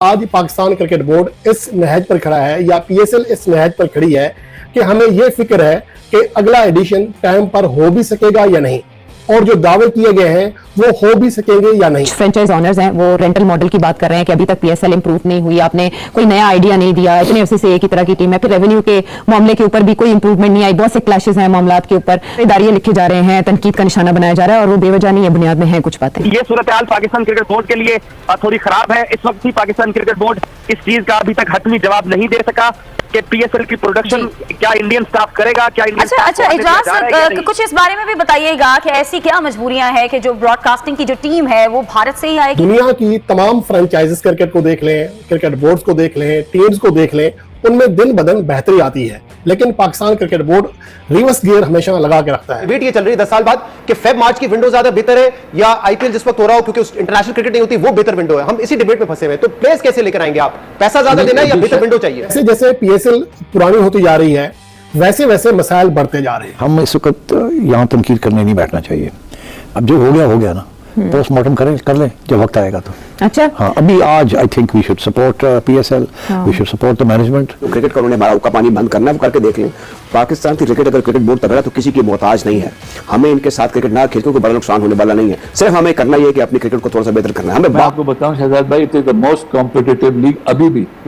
आज Pakistan cricket board इस नहज पर खड़ा है या पीएसएल इस नहज पर खड़ी है कि हमें यह फिक्र है कि अगला एडिशन टाइम पर हो भी सकेगा या नहीं, और जो दावे किए गए हैं वो हो भी सकेंगे या नहीं। फ्रेंचाइज ऑनर्स हैं वो रेंटल मॉडल की बात कर रहे हैं कि अभी तक पीएसएल इंप्रूव नहीं हुई, आपने कोई नया आइडिया नहीं दिया, इतने अरसे से एक ही तरह की टीम है, फिर रेवेन्यू के मामले के ऊपर भी कोई इंप्रूवमेंट नहीं आई, बहुत से क्लैशेस हैं मामलात के ऊपर, दायरे लिखे जा रहे हैं, तनकीद का निशाना बनाया जा रहा है और वो बेवजह नहीं है, बुनियाद में है कुछ बातें। ये सूरत हाल पाकिस्तान क्रिकेट बोर्ड के लिए थोड़ी खराब है। इस वक्त भी पाकिस्तान क्रिकेट बोर्ड इस चीज का अभी तक हतमी जवाब नहीं दे सका कि पीएसएल की प्रोडक्शन क्या इंडियन स्टाफ करेगा, क्या इंडियन अच्छा एजाज कुछ इस बारे में भी बताइएगा कि ऐसी क्या मजबूरियां हैं कि जो ब्रॉडकास्टिंग की जो टीम है वो भारत से ही आएगी। दुनिया की तमाम फ्रेंचाइजेस क्रिकेट को देख लें, क्रिकेट बोर्ड्स को देख लें, टीम्स को देख लें, उनमें दिन ब दिन बेहतरी आती है, लेकिन Pakistan cricket board reverse gear हमेशा लगा के रखता है। डिबेट ये चल रही है 10 साल बाद कि फेब मार्च की विंडो ज्यादा बेहतर है या आईपीएल जिस वक्त हो रहा हो क्योंकि इंटरनेशनल क्रिकेट नहीं होती वो बेहतर विंडो है। हम इसी डिबेट में फंसे हुए हैं, तो प्लेयर्स कैसे लेकर आएंगे आप? पैसा ज्यादा देना है या बेहतर विंडो चाहिए? जैसे जैसे पीएसएल पुरानी होती जा रही है वैसे वैसे मसाइल बढ़ते जा रहे हैं। हम इस वक्त यहाँ तनकीद करने नहीं बैठना चाहिए। अब जो हो गया ना, पोस्टमार्टम कर लें जब वक्त आएगा तो। अच्छा हाँ, अभी आज I think we should support PSL, we should support the management. Cricket का उन्होंने हमारा उक्का पानी बंद करना है, वो करके देख लें। पाकिस्तान की क्रिकेट अगर क्रिकेट बोर्ड तगड़ा है तो किसी की मोहताज नहीं है। हमें इनके साथ क्रिकेट ना खेल क्योंकि बड़ा नुकसान होने वाला नहीं है। सिर्फ हमें करना ये है कि अपनी क्रिकेट को थोड़ा सा बेहतर करना है। मैं आपको बताऊं शहजाद भाई, it is the most competitive league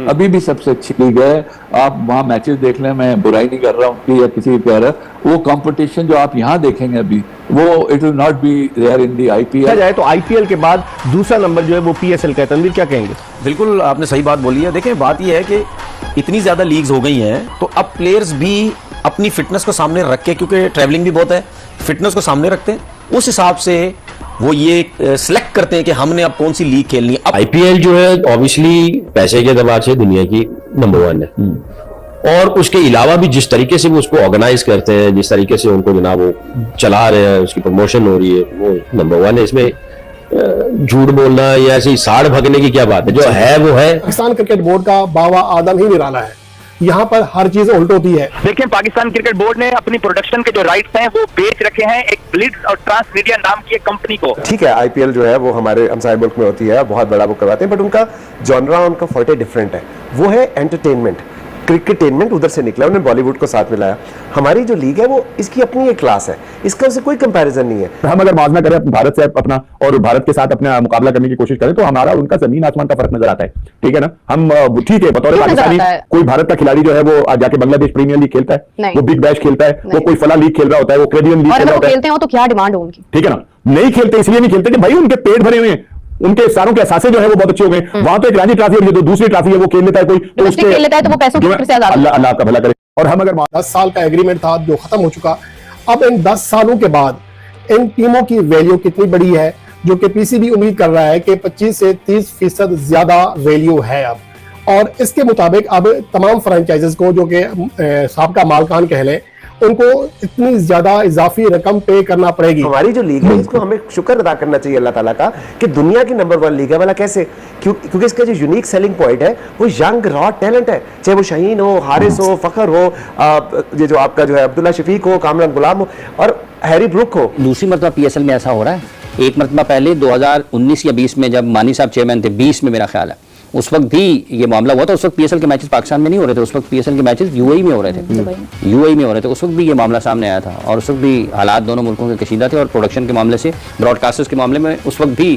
अभी भी सबसे अच्छी लीग है। आप वहाँ मैचेस देख लें, मैं बुराई नहीं कर रहा हूँ या किसी कह रहा, वो कंपटीशन जो आप यहाँ देखेंगे अभी वो it will not be there in the IPL. जाए तो आईपीएल के बाद दूसरा नंबर जो है वो पीएसएल का है। तनवीर क्या कहेंगे? बिल्कुल आपने सही बात बोली है। देखिए बात यह है कि इतनी ज्यादा लीग्स हो गई हैं तो अब प्लेयर्स भी अपनी फिटनेस को सामने रख के, क्योंकि ट्रैवलिंग भी बहुत है, फिटनेस को सामने रखते हैं, उस हिसाब से वो ये सिलेक्ट करते हैं कि हमने अब कौन सी लीग खेलनी है। आईपीएल जो है ऑब्वियसली पैसे के एतबार से दुनिया की नंबर 1 है, और उसके अलावा भी जिस तरीके से वो उसको ऑर्गेनाइज करते हैं, जिस तरीके से उनको जनाब वो चला रहे हैं, उसकी प्रमोशन हो रही है, वो नंबर 1 है। इसमें झूठ बोलना या ऐसी साड़ भगने की क्या बात है? जो है वो है। पाकिस्तान क्रिकेट बोर्ड का बावा आदम ही निराला है, यहाँ पर हर चीज उल्ट होती है। देखिए पाकिस्तान क्रिकेट बोर्ड ने अपनी प्रोडक्शन के जो राइट्स हैं वो बेच रखे हैं एक ब्लिट्ज और ट्रांस मीडिया नाम की एक कंपनी को। ठीक है, आईपीएल जो है वो हमारे हमसाय मुल्क में होती है, बहुत बड़ा वो करवाते हैं, बट उनका जॉनरा, उनका फॉर्टे डिफरेंट है। वो है एंटरटेनमेंट, क्रिकेटेनमेंट उधर से निकला, उन्होंने बॉलीवुड को साथ मिलाया। हमारी जो लीग है वो इसकी अपनी एक क्लास है, इसका उससे कोई कंपैरिजन नहीं है। हम अगर माजना करें भारत से अपना और भारत के साथ अपना मुकाबला करने की कोशिश करें तो हमारा उनका जमीन आसमान का फर्क नजर आता है। ठीक है ना? हम ठीक है, बतौर पाकिस्तानी कोई भारत का खिलाड़ी जो है वो जाके बांग्लादेश प्रीमियर लीग खेलता है, वो बिग बैश खेलता है, वो कोई फला लीग खेल रहा होता है, वो कैरेबियन लीग खेल रहा होता है, खेलते हैं तो क्या डिमांड हो उनकी? ठीक है ना? नहीं खेलते इसलिए नहीं खेलते कि भाई उनके पेट भरे हुए हैं, उनके सारों के असासे जो है वो बहुत अच्छे हो गए। वहां तो एक रणजी ट्रॉफी और जो दूसरी ट्रॉफी है वो खेल लेता है कोई, तो उसके खेल लेता है तो वो पैसों की से आजाद। अल्लाह का भला करे। और हम अगर 10 साल का एग्रीमेंट था जो खत्म हो चुका, अब इन 10 सालों के बाद इन टीमों की वैल्यू कितनी बड़ी है, जो कि पीसीबी उम्मीद कर रहा है कि 25 से 30% ज्यादा वैल्यू है अब। और इसके मुताबिक अब तमाम फ्रेंचाइजेस को, जो कि साबका मालकान कह लें, उनको इतनी ज्यादा इजाफी रकम पे करना पड़ेगी। हमारी जो लीग है इसको हमें शुक्र अदा करना चाहिए अल्लाह ताला का कि दुनिया की नंबर 1 लीग है। वाला कैसे? क्योंकि इसका जो यूनिक सेलिंग पॉइंट है वो यंग रॉ टैलेंट है, चाहे वो शाहीन हो, हारिस हो, फखर हो, ये जो आपका जो है अब्दुल्ला शफीक हो, कामरान गुलाम हो और हैरी ब्रुक हो। दूसरी मरतबा पीएसएल में ऐसा हो रहा है। एक मरतबा पहले 2019 या 20 में जब मानी साहब चेयरमैन थे, 20 में मेरा ख्याल है, उस वक्त भी ये मामला हुआ था। उस वक्त पीएसएल के मैचेस पाकिस्तान में नहीं हो रहे थे, उस वक्त पीएसएल के मैचेस यूएई में हो रहे थे, यूएई में हो रहे थे। उस वक्त भी ये मामला सामने आया था और उस वक्त भी हालात दोनों मुल्कों के कशीदा थे और प्रोडक्शन के मामले से, ब्रॉडकास्टर्स के मामले में उस वक्त भी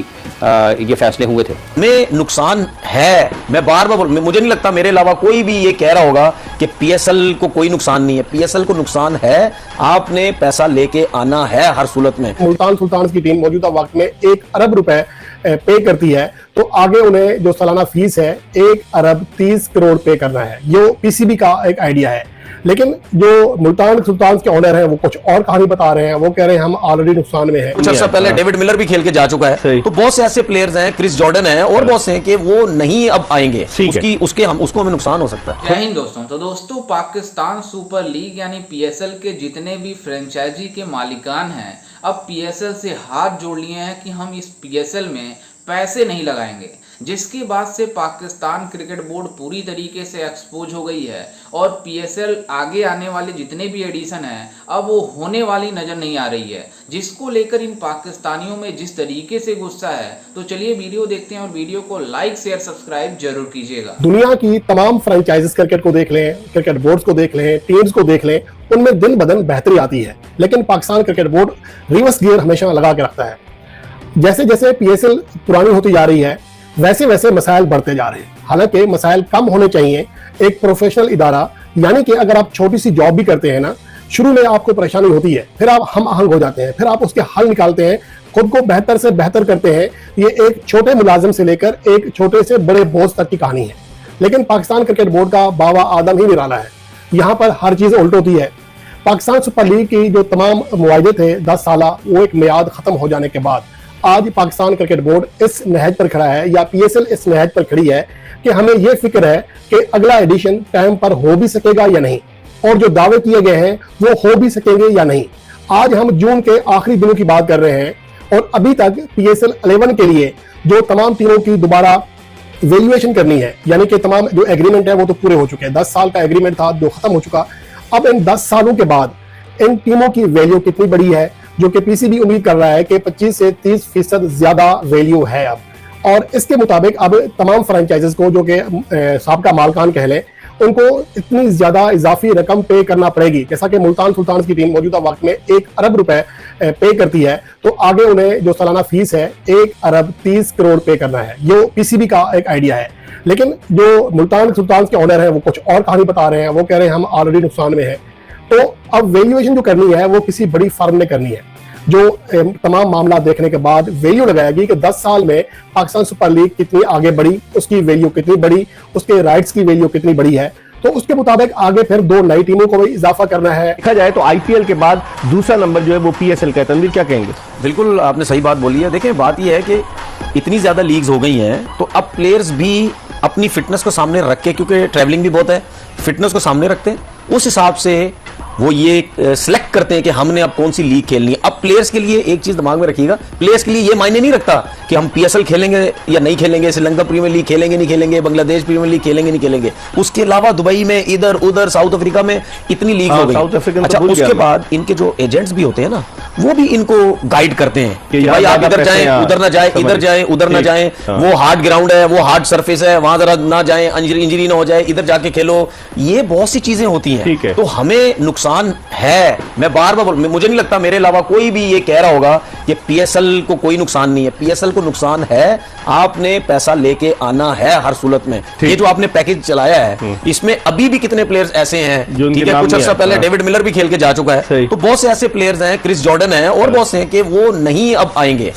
ये फैसले हुए थे। में नुकसान है, मैं बार बार मुझे नहीं लगता मेरे अलावा कोई भी ये कह रहा होगा कि पीएसएल को कोई नुकसान नहीं है। पीएसएल को नुकसान है, आपने पैसा लेके आना है हर सूरत में। मुल्तान सुल्तान की टीम मौजूदा वक्त में 1 अरब रुपए पे करती है, तो आगे उन्हें जो सालाना फीस है 1 अरब 30 करोड़ पे करना है। ये पीसीबी का एक आइडिया है, लेकिन जो मुल्तान सुल्तान के ओनर हैं वो कुछ और कहानी बता रहे हैं। वो कह रहे हैं हम ऑलरेडी नुकसान में हैं। कुछ अर्सा पहले डेविड मिलर भी खेल के जा चुका है, तो बहुत से ऐसे प्लेयर्स हैं, क्रिस जॉर्डन है और बहुत से हैं कि वो नहीं अब आएंगे, उसको हमें नुकसान हो सकता है। जय हिंद दोस्तों। तो दोस्तों पाकिस्तान सुपर लीग यानी पीएसएल के जितने भी फ्रेंचाइजी के मालिकान हैं अब पीएसएल से हाथ जोड़ लिए हैं कि हम इस पीएसएल में पैसे नहीं लगाएंगे। जिसके बाद से पाकिस्तान क्रिकेट बोर्ड पूरी तरीके से एक्सपोज हो गई है और पीएसएल आगे आने वाले जितने भी एडिशन हैं अब वो होने वाली नजर नहीं आ रही है, जिसको लेकर इन पाकिस्तानियों में जिस तरीके से गुस्सा है। तो चलिए वीडियो देखते हैं और वीडियो को लाइक शेयर सब्सक्राइब जरूर कीजिएगा। दुनिया की तमाम फ्रेंचाइजीज क्रिकेट को देख लें, क्रिकेट बोर्ड्स को देख लें, टीम्स को देख लें, उनमें दिन ब दिन बेहतरी आती है, लेकिन Pakistan cricket board reverse gear हमेशा लगा के रखता है। जैसे जैसे पीएसएल पुरानी होती जा रही है वैसे वैसे मसाइल बढ़ते जा रहे हैं। हालांकि मसाइल कम होने चाहिए। एक प्रोफेशनल इदारा, यानी कि अगर आप छोटी सी जॉब भी करते हैं ना, शुरू में आपको परेशानी होती है, फिर आप हम आहंग हो जाते हैं, फिर आप उसके हल निकालते हैं, खुद को बेहतर से बेहतर करते हैं। ये एक छोटे मुलाजिम से लेकर एक छोटे से बड़े बॉस तक की कहानी है। लेकिन पाकिस्तान क्रिकेट बोर्ड का बाबा आदम ही निराला है। यहाँ पर हर चीज उल्ट होती है। पाकिस्तान सुपर लीग की जो तमाम मुआहदे थे 10 साल, वो एक मियाद खत्म हो जाने के बाद आज पाकिस्तान क्रिकेट बोर्ड इस नहज पर खड़ा है, या पीएसएल इस नहज पर खड़ी है कि हमें यह फिक्र है कि अगला एडिशन टाइम पर हो भी सकेगा या नहीं, और जो दावे किए गए हैं वो हो भी सकेंगे या नहीं। आज हम जून के आखिरी दिनों की बात कर रहे हैं और अभी तक पीएसएल 11 के लिए जो तमाम टीमों की दोबारा वैल्यूएशन करनी है, यानी कि तमाम जो एग्रीमेंट है वो तो पूरे हो चुके हैं। 10 साल का एग्रीमेंट था जो खत्म हो चुका। अब इन 10 सालों के बाद इन टीमों की वैल्यू कितनी बड़ी है, जो कि पीसीबी उम्मीद कर रहा है कि 25 से 30% ज्यादा वैल्यू है अब। और इसके मुताबिक अब तमाम फ्रेंचाइजेस को, जो कि साबका मालकान कह लें, उनको इतनी ज्यादा इजाफी रकम पे करना पड़ेगी। जैसा कि मुल्तान सुल्तान की टीम मौजूदा वक्त में 1 अरब रुपए पे करती है, तो आगे उन्हें जो सालाना फीस है 1 अरब 30 करोड़ पे करना है। ये पीसीबी का एक आइडिया है। लेकिन जो मुल्तान सुल्तान के ऑनर हैं वो कुछ और कहानी बता रहे हैं। वो कह रहे हैं हम ऑलरेडी नुकसान में हैं। तो अब वैल्यूएशन जो करनी है वो किसी बड़ी फर्म ने करनी है, जो तमाम मामला देखने के बाद वैल्यू लगाएगी कि 10 साल में पाकिस्तान सुपर लीग कितनी आगे बढ़ी, उसकी वैल्यू कितनी बढ़ी, उसके राइट्स की वैल्यू कितनी बढ़ी है। तो उसके मुताबिक आगे फिर 2 नई टीमों को भी इजाफा करना है। देखा जाए तो आईपीएल के बाद दूसरा नंबर जो है वो पीएसएल का है। तनवीर क्या कहेंगे? बिल्कुल आपने सही बात बोली है। देखें बात यह है कि इतनी ज्यादा लीग्स हो गई हैं तो अब प्लेयर्स भी अपनी फिटनेस को सामने रख के, क्योंकि ट्रैवलिंग भी बहुत है, फिटनेस को सामने रखते हैं, उस हिसाब से वो ये सिलेक्ट करते हैं कि हमने अब कौन सी लीग खेलनी है। अब प्लेयर्स के लिए एक चीज दिमाग में रखिएगा, प्लेयर्स के लिए ये मायने नहीं रखता कि हम पीएसएल खेलेंगे या नहीं खेलेंगे, श्रीलंका प्रीमियर लीग खेलेंगे नहीं खेलेंगे, बांग्लादेश प्रीमियर लीग खेलेंगे नहीं खेलेंगे। उसके अलावा दुबई में, इधर उधर, साउथ अफ्रीका में इतनी लीग हो गई। अच्छा, उसके बाद इनके जो एजेंट्स भी होते हैं ना, वो भी इनको गाइड करते हैं कि भाई आप इधर जाएं, उधर ना जाए, इधर जाएं, उधर ना जाएं, वो हार्ड ग्राउंड है, वो हार्ड सरफेस है, वहां जरा ना जाएं, इंजरी ना हो जाए, इधर जाके खेलो। ये बहुत सी चीजें होती हैं। तो हमें नुकसान है। मैं बार बार मुझे नहीं लगता मेरे अलावा कोई भी ये कह रहा होगा कि पीएसएल को कोई नुकसान नहीं है। पीएसएल को नुकसान है, आपने पैसा लेके आना है हर सूरत में। ये जो आपने पैकेज चलाया है, इसमें अभी भी कितने प्लेयर्स ऐसे हैं, ठीक है, कुछ अर्सा पहले डेविड मिलर भी खेल के जा चुका है, तो बहुत से ऐसे प्लेयर्स हैं, क्रिस जॉर्डन है और बहुत से हैं कि वो नहीं अब आएंगे,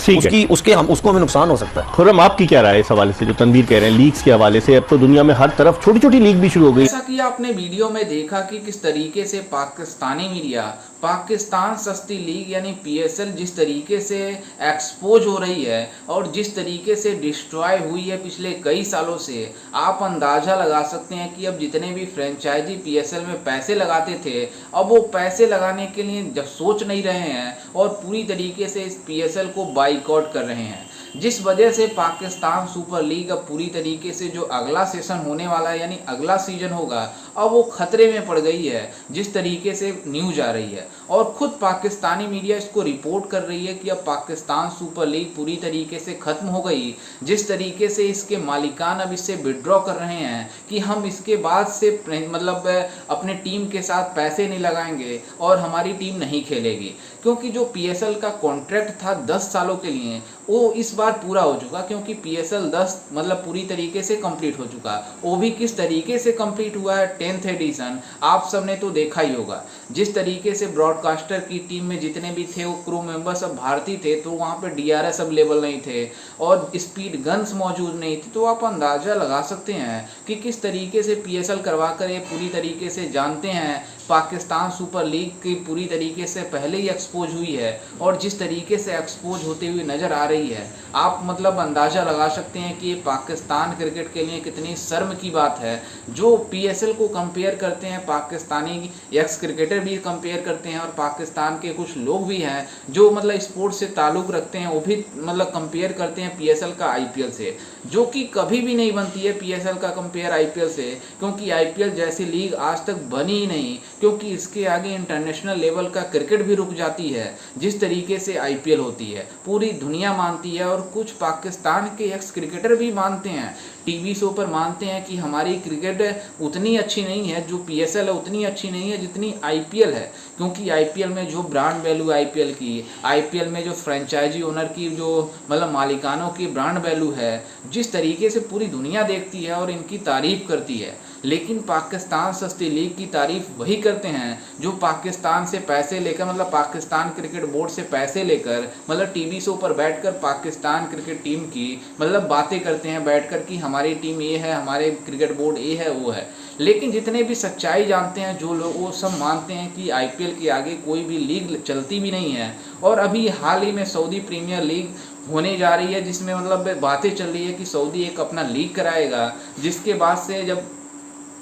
उसको हमें नुकसान हो सकता है। खुर्रम, आपकी क्या राय है इस हवाले से जो तनवीर कह रहे हैं लीग्स के हवाले से? अब तो दुनिया में हर तरफ छोटी छोटी लीग भी शुरू हो गई। जैसा कि आपने वीडियो में देखा कि किस तरीके से पाकिस्तानी मीडिया पाकिस्तान सस्ती लीग यानी पीएसएल जिस तरीके से एक्सपोज हो रही है और जिस तरीके से डिस्ट्रॉय हुई है पिछले कई सालों से, आप अंदाजा लगा सकते हैं कि अब जितने भी फ्रेंचाइजी पीएसएल में पैसे लगाते थे, अब वो पैसे लगाने के लिए जब सोच नहीं रहे हैं और पूरी तरीके से इस पीएसएल को बाइकआउट कर रहे हैं, जिस वजह से पाकिस्तान सुपर लीग अब पूरी तरीके से जो अगला सेशन होने वाला है यानी अगला सीजन होगा, अब वो खतरे में पड़ गई है। जिस तरीके से न्यूज आ रही है और खुद पाकिस्तानी मीडिया इसको रिपोर्ट कर रही है कि अब पाकिस्तान सुपर लीग पूरी तरीके से खत्म हो गई। जिस तरीके से इसके मालिकान अब इससे विड्रॉ कर रहे हैं कि हम इसके बाद से मतलब अपने टीम के साथ पैसे नहीं लगाएंगे और हमारी टीम नहीं खेलेगी, क्योंकि जो पीएसएल का कॉन्ट्रैक्ट था 10 सालों के लिए वो इस बार पूरा हो चुका, क्योंकि पीएसएल 10 मतलब पूरी तरीके से कंप्लीट हो चुका। वो भी किस तरीके से कंप्लीट हुआ है, 10th एडिशन आप सबने तो देखा ही होगा। जिस तरीके से ब्रॉडकास्टर की टीम में जितने भी थे वो क्रू मेंबर सब भारतीय थे, तो वहाँ पे डीआरएस अवेलेबल नहीं थे और स्पीड गन्स मौजूद नहीं थी। तो आप अंदाजा लगा सकते हैं कि किस तरीके से पीएसएल करवा कर ये पूरी तरीके से जानते हैं पाकिस्तान सुपर लीग की पूरी तरीके से पहले ही एक्सपोज हुई है और जिस तरीके से एक्सपोज होते हुए नज़र आ रही है, आप मतलब अंदाज़ा लगा सकते हैं कि पाकिस्तान क्रिकेट के लिए कितनी शर्म की बात है। जो पीएसएल को कंपेयर करते हैं, पाकिस्तानी एक्स क्रिकेटर भी कंपेयर करते हैं और पाकिस्तान के कुछ लोग भी हैं जो मतलब स्पोर्ट्स से ताल्लुक़ रखते हैं, वो भी मतलब कंपेयर करते हैं पीएसएल का आईपीएल से, जो कि कभी भी नहीं बनती है पीएसएल का कंपेयर आईपीएल से, क्योंकि आईपीएल जैसी लीग आज तक बनी ही नहीं, क्योंकि इसके आगे इंटरनेशनल लेवल का क्रिकेट भी रुक जाती है जिस तरीके से आईपीएल होती है। पूरी दुनिया मानती है और कुछ पाकिस्तान के एक्स क्रिकेटर भी मानते हैं, टीवी शो पर मानते हैं कि हमारी क्रिकेट उतनी अच्छी नहीं है, जो पीएसएल है उतनी अच्छी नहीं है जितनी आईपीएल है, क्योंकि आईपीएल में जो ब्रांड वैल्यू आईपीएल की, आईपीएल में जो फ्रेंचाइजी ओनर की जो मतलब मालिकानों की ब्रांड वैल्यू है, जिस तरीके से पूरी दुनिया देखती है और इनकी तारीफ करती है। लेकिन पाकिस्तान सस्ती लीग की तारीफ वही करते हैं जो पाकिस्तान से पैसे लेकर, मतलब पाकिस्तान क्रिकेट बोर्ड से पैसे लेकर, मतलब टीवी शो पर बैठकर पाकिस्तान क्रिकेट टीम की मतलब बातें करते हैं बैठकर कि हमारी टीम ये है, हमारे क्रिकेट बोर्ड ये है वो है। लेकिन जितने भी सच्चाई जानते हैं जो लोग, वो सब मानते हैं कि आईपीएल के आगे कोई भी लीग चलती भी नहीं है। और अभी हाल ही में सऊदी प्रीमियर लीग होने जा रही है, जिसमें मतलब बातें चल रही है कि सऊदी एक अपना लीग कराएगा, जिसके बाद से जब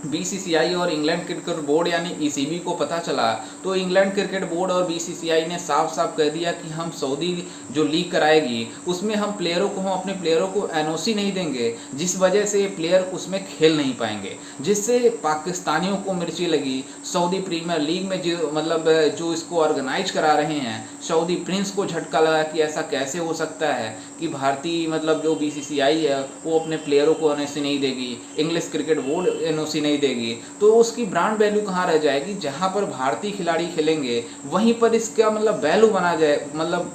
बीसीसीआई और इंग्लैंड क्रिकेट बोर्ड यानी ईसीबी को पता चला, तो इंग्लैंड क्रिकेट बोर्ड और बीसीसीआई ने साफ साफ कह दिया कि हम सऊदी जो लीग कराएगी उसमें हम अपने प्लेयरों को एनओसी नहीं देंगे, जिस वजह से प्लेयर उसमें खेल नहीं पाएंगे, जिससे पाकिस्तानियों को मिर्ची लगी। सऊदी प्रीमियर लीग में जो इसको ऑर्गेनाइज करा रहे हैं, सऊदी प्रिंस को झटका लगा कि ऐसा कैसे हो सकता है कि भारतीय जो बीसीसीआई है वो अपने प्लेयरों को एनओसी नहीं देगी, इंग्लिश क्रिकेट बोर्ड एनओसी नहीं देगी, तो उसकी ब्रांड वैल्यू कहाँ रह जाएगी। जहाँ पर भारतीय खिलाड़ी खेलेंगे वहीं पर इसका वैल्यू बना जाए,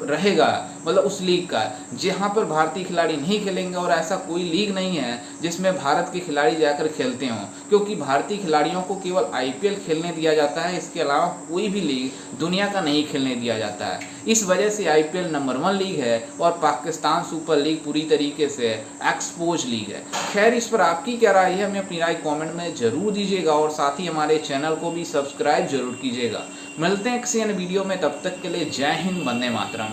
रहेगा उस लीग का। जहाँ पर भारतीय खिलाड़ी नहीं खेलेंगे, और ऐसा कोई लीग नहीं है जिसमें भारत के खिलाड़ी जाकर खेलते हों, क्योंकि भारतीय खिलाड़ियों को केवल आईपीएल खेलने दिया जाता है, इसके अलावा कोई भी लीग दुनिया का नहीं खेलने दिया जाता है। इस वजह से आईपीएल नंबर 1 लीग है और पाकिस्तान सुपर लीग पूरी तरीके से एक्सपोज लीग है। खैर, इस पर आपकी क्या राय है, हमें अपनी राय कमेंट में जरूर दीजिएगा और साथ ही हमारे चैनल को भी सब्सक्राइब जरूर कीजिएगा। मिलते हैं किसी अन्य वीडियो में, तब तक के लिए जय हिंद, वंदे मातरम।